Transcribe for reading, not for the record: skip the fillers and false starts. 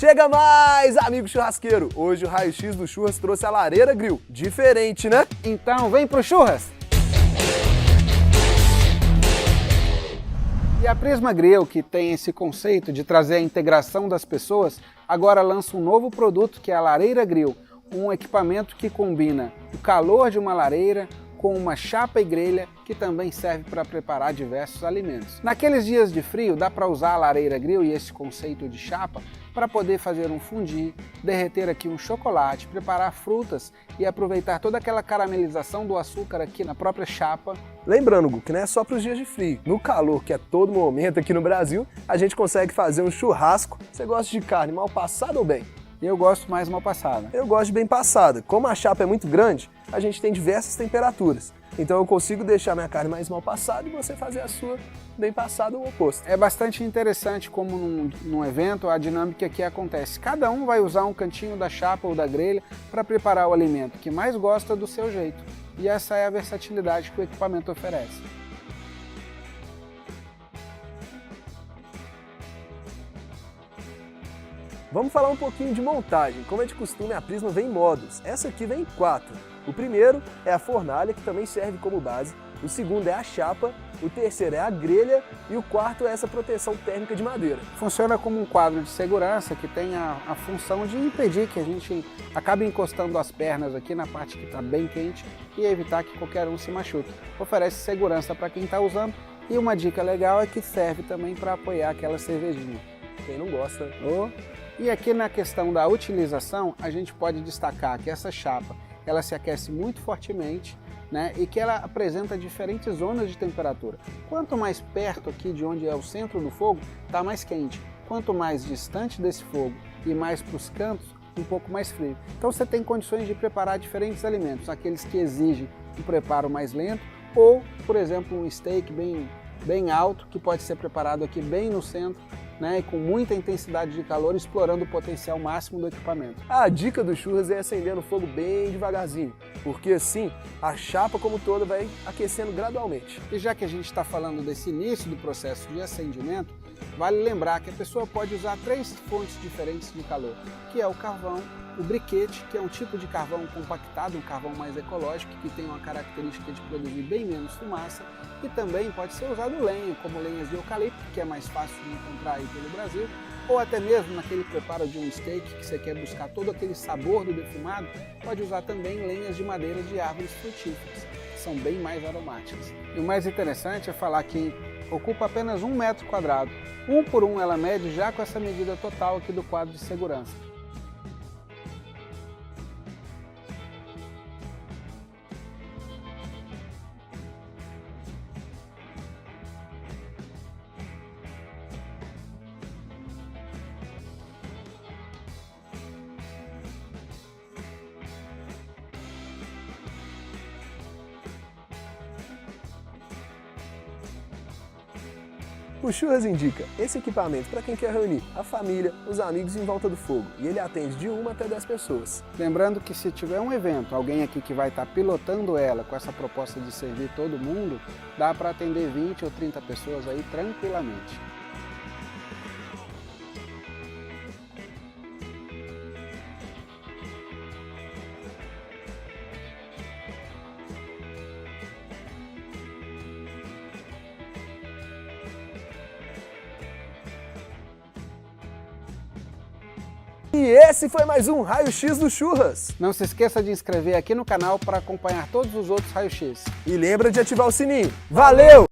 Chega mais, amigo churrasqueiro! Hoje o raio-x do Churras trouxe a Lareira Grill. Diferente, né? Então vem pro Churras! E a Prisma Grill, que tem esse conceito de trazer a integração das pessoas, agora lança um novo produto que é a Lareira Grill, um equipamento que combina o calor de uma lareira com uma chapa e grelha que também serve para preparar diversos alimentos. Naqueles dias de frio, dá para usar a Lareira Grill e esse conceito de chapa para poder fazer um fondue, derreter aqui um chocolate, preparar frutas e aproveitar toda aquela caramelização do açúcar aqui na própria chapa. Lembrando, Gu, que não é só para os dias de frio. No calor, que é todo momento aqui no Brasil, a gente consegue fazer um churrasco. Você gosta de carne mal passada ou bem? Eu gosto mais mal passada. Eu gosto de bem passada. Como a chapa é muito grande, a gente tem diversas temperaturas. Então eu consigo deixar minha carne mais mal passada e você fazer a sua bem passada ou o oposto. É bastante interessante como num evento a dinâmica que acontece. Cada um vai usar um cantinho da chapa ou da grelha para preparar o alimento que mais gosta do seu jeito. E essa é a versatilidade que o equipamento oferece. Vamos falar um pouquinho de montagem. Como é de costume, a Prisma vem em modos. Essa aqui vem em 4. O primeiro é a fornalha, que também serve como base. O segundo é a chapa. O terceiro é a grelha. E o quarto é essa proteção térmica de madeira. Funciona como um quadro de segurança que tem a função de impedir que a gente acabe encostando as pernas aqui na parte que está bem quente e evitar que qualquer um se machuque. Oferece segurança para quem está usando. E uma dica legal é que serve também para apoiar aquela cervejinha. Quem não gosta, E aqui na questão da utilização, a gente pode destacar que essa chapa, ela se aquece muito fortemente, né, e que ela apresenta diferentes zonas de temperatura. Quanto mais perto aqui de onde é o centro do fogo, está mais quente. Quanto mais distante desse fogo e mais para os cantos, um pouco mais frio. Então você tem condições de preparar diferentes alimentos, aqueles que exigem um preparo mais lento, ou, por exemplo, um steak bem alto, que pode ser preparado aqui bem no centro, né, e com muita intensidade de calor, explorando o potencial máximo do equipamento. A dica do Churras é acender o fogo bem devagarzinho, porque assim a chapa como toda vai aquecendo gradualmente. E já que a gente está falando desse início do processo de acendimento, vale lembrar que a pessoa pode usar 3 fontes diferentes de calor, que é o carvão, o briquete, que é um tipo de carvão compactado, um carvão mais ecológico, que tem uma característica de produzir bem menos fumaça, e também pode ser usado lenha, como lenhas de eucalipto, que é mais fácil de encontrar aí pelo Brasil, ou até mesmo naquele preparo de um steak, que você quer buscar todo aquele sabor do defumado, pode usar também lenhas de madeira de árvores frutíferas, que são bem mais aromáticas. E o mais interessante é falar que ocupa apenas 1 metro quadrado. 1 por 1 ela mede já com essa medida total aqui do quadro de segurança. O Churras indica esse equipamento para quem quer reunir a família, os amigos em volta do fogo, e ele atende de 1 até 10 pessoas. Lembrando que se tiver um evento, alguém aqui que vai estar pilotando ela com essa proposta de servir todo mundo, dá para atender 20 ou 30 pessoas aí tranquilamente. E esse foi mais um Raio-X do Churras. Não se esqueça de inscrever aqui no canal para acompanhar todos os outros raios-x. E lembra de ativar o sininho. Valeu!